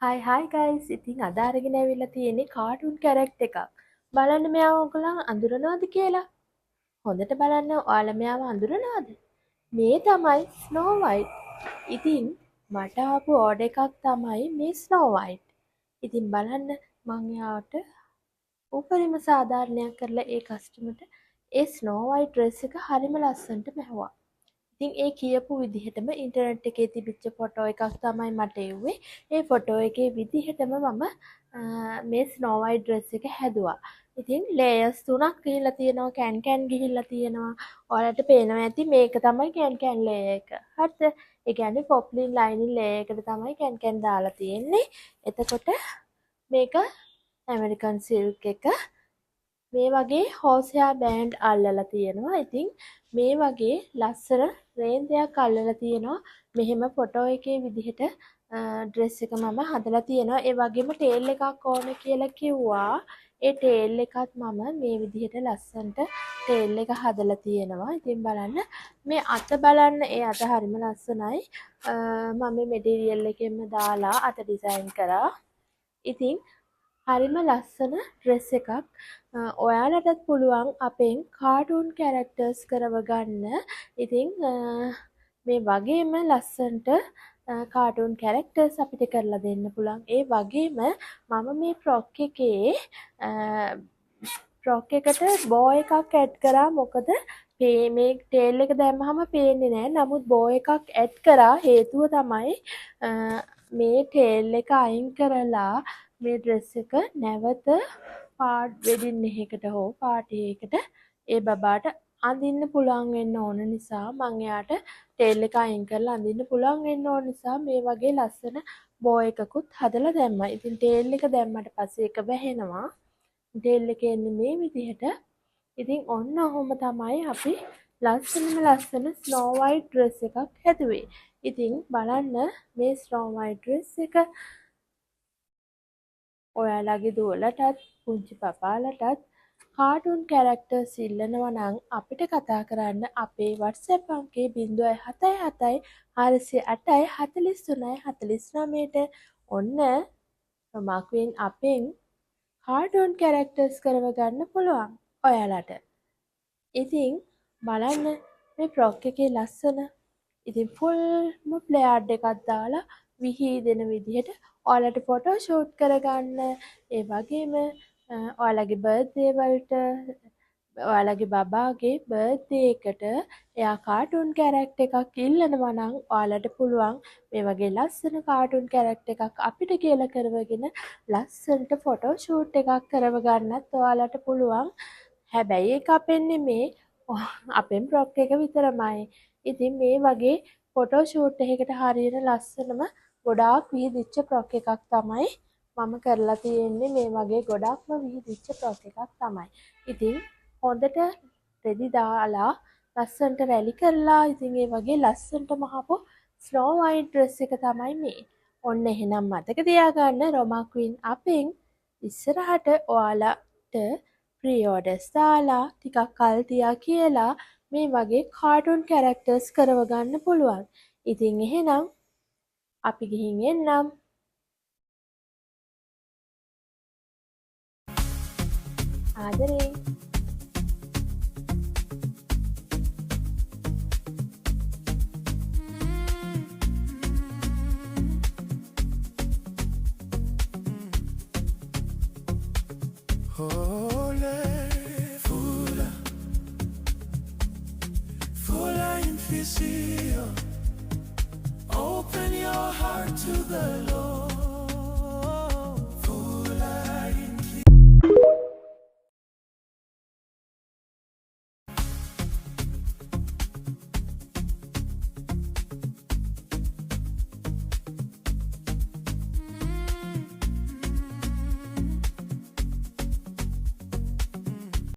හයි guys ඉතින් අද අරගෙන ඇවිල්ලා තියෙන්නේ කාටුන් කැරක්ටර් එකක්. බලන්න මෙයාව ඔයගොල්ලෝ අඳුරනවද කියලා. හොඳට බලන්න ඔයාලා මෙයාව අඳුරනවද? මේ තමයි ස්නෝ වයිට්. ඉතින් මට ආපු ඕඩර් එකක් තමයි මේ ස්නෝ වයිට්. ඉතින් බලන්න මං එයාට උපරිම සාධාරණයක් කරලා ඒ කස්ටමර්ට ඒ ස්නෝ වයිට් ඩ්‍රෙස් එක හරිම ලස්සනට මැහුවා. ඉතින් ඒ කියපු විදිහටම ඉන්ටර්නෙට් එකේ තිබිච්ච ෆොටෝ එකක් තමයි මට එව්වේ. ඒ ෆොටෝ එකේ විදිහටම මම මේ ස්නෝ වයිට් ඩ්‍රෙස් එක හැදුවා. ඉතින් ලේයර්ස් 3ක් ගිහිල්ලා තියෙනවා, කැන් ගිහිල්ලා තියෙනවා. ඔයාලට පේනවා ඇති මේක තමයි කැන් ලේයර් එක. හරිද? ඒ කියන්නේ පොප්ලින් ලයිනින් ලේයර් එකට තමයි කැන් දාලා තියෙන්නේ. එතකොට මේක ඇමරිකන් සිල්ක් එක මේ වගේ හෝසියා බෑන්ඩ් අල්ලලා තියෙනවා. ඉතින් මේ වගේ ලස්සන රේන්දයක් අල්ලලා තියෙනවා. මෙහෙම ෆොටෝ එකේ විදිහට ඩ්‍රෙස් එක මම හදලා තියෙනවා. ඒ වගේම ටේල් එකක් ඕන කියලා කිව්වා. ඒ ටේල් එකත් මම මේ විදිහට ලස්සනට ටේල් එක හදලා තියෙනවා. ඉතින් බලන්න මේ අත බලන්න ඒ අත හරිම ලස්සනයි. මම මේ මෙටීරියල් එකෙන්ම දාලා අත ඩිසයින් කරා. ඉතින් හරිම ලස්සන ඩ්‍රෙස් එකක්. ඔයාලටත් පුළුවන් අපෙන් කාටුන් කැරක්ටර්ස් කරව ගන්න. ඉතින් මේ වගේම ලස්සනට කාටුන් කැරක්ටර්ස් අපිට කරලා දෙන්න පුළුවන්. ඒ වගේම මම මේ ෆ්‍රොක් එකේ ෆ්‍රොක් එකට බෝ එකක් ඇඩ් කරා. මොකද මේ ටේල් එක දැම්මහම පේන්නේ නැහැ. නමුත් බෝ එකක් ඇඩ් කරා හේතුව තමයි මේ ටේල් එක අයින් කරලා මේ ඩ්‍රෙස් එක නැවත වෙඩින් එකකට හෝ පාටි එකකට ඒ බබාට අඳින්න පුළුවන් වෙන්න ඕන නිසා මම එයාට ටේල් එක අයින් කරලා අඳින්න පුළුවන් වෙන්න ඕන නිසා මේ වගේ ලස්සන බෝ එකකුත් හදලා දැම්මා. ඉතින් ටේල් එක දැම්මට පස්සේ ඒක වැහෙනවා. ටේල් එක එන්නේ මේ විදිහට. ඉතින් ඔන්න ඔහොම තමයි අපි ලස්සන ස්නෝ වයිට් ඩ්‍රෙස් එකක් හැදුවේ. ඉතින් බලන්න මේ ස්නෝ වයිට් ඩ්‍රෙස් එක ඔයාලගේ දුවලටත් පුංචි පපාලටත් කාටුන් කැරක්ටර්ස් ඉල්ලනවා නම් අපිට කතා කරන්න අපේ WhatsApp අංකය 077 408 43 49ට. ඔන්න රොමාක්වින් අපෙන් කාටුන් කැරක්ටර්ස් කරව ගන්න පුළුවන් ඔයාලට. ඉතින් බලන්න මේ ෆ්‍රොක් එකේ ලස්සන. ඉතින් ෆුල්ම ප්ලේයාර්ඩ් එකක් දාලා විහිදෙන විදිහට ඔයාලට ෆොටෝ ෂූට් කරගන්න. ඒ වගේම ඔයාලගේ බර්ත්ඩේ වලට ඔයාලගේ බබාගේ බර්ත්ඩේ එකට එයා කාටුන් කැරක්ටර් එකක් ඉල්ලනවා නම් ඔයාලට පුළුවන් මේ වගේ ලස්සන කාටුන් කැරක්ටර් එකක් අපිට කියලා කරවගෙන ලස්සනට ෆොටෝ ෂූට් එකක් කරව ගන්නත් ඔයාලට පුළුවන්. හැබැයි ඒක අපෙන් නෙමේ, අපෙන් ෆ්‍රොක් එක විතරමයි. ඉතින් මේ වගේ ෆොටෝ ෂූට් එකකට හරියන ලස්සනම ගොඩාක් විහිදිච්ච ෆ්‍රොක් එකක් තමයි මම කරලා තියෙන්නේ. මේ වගේ ගොඩක්ම විහිදිච්ච ෆ්‍රොක් එකක් තමයි. ඉතින් හොඳට රෙදි දාලා ලස්සනට රැලි කරලා ඉතින් ඒ වගේ ලස්සනට මහපු ස්නෝ වයිට් ඩ්‍රෙස් එක තමයි මේ. ඔන්න එහෙනම් මතක තියාගන්න රොමා ක්වීන් අපෙන් ඉස්සරහට ඔයාලට ප්‍රී ඕඩර්ස් දාලා ටිකක් කල් තියා කියලා මේ වගේ කාටුන් කැරක්ටර්ස් කරව ගන්න පුළුවන්. ඉතින් එහෙනම් අපි ගිහින් එන්නම්. ආදරේ. Open your heart to the Lord.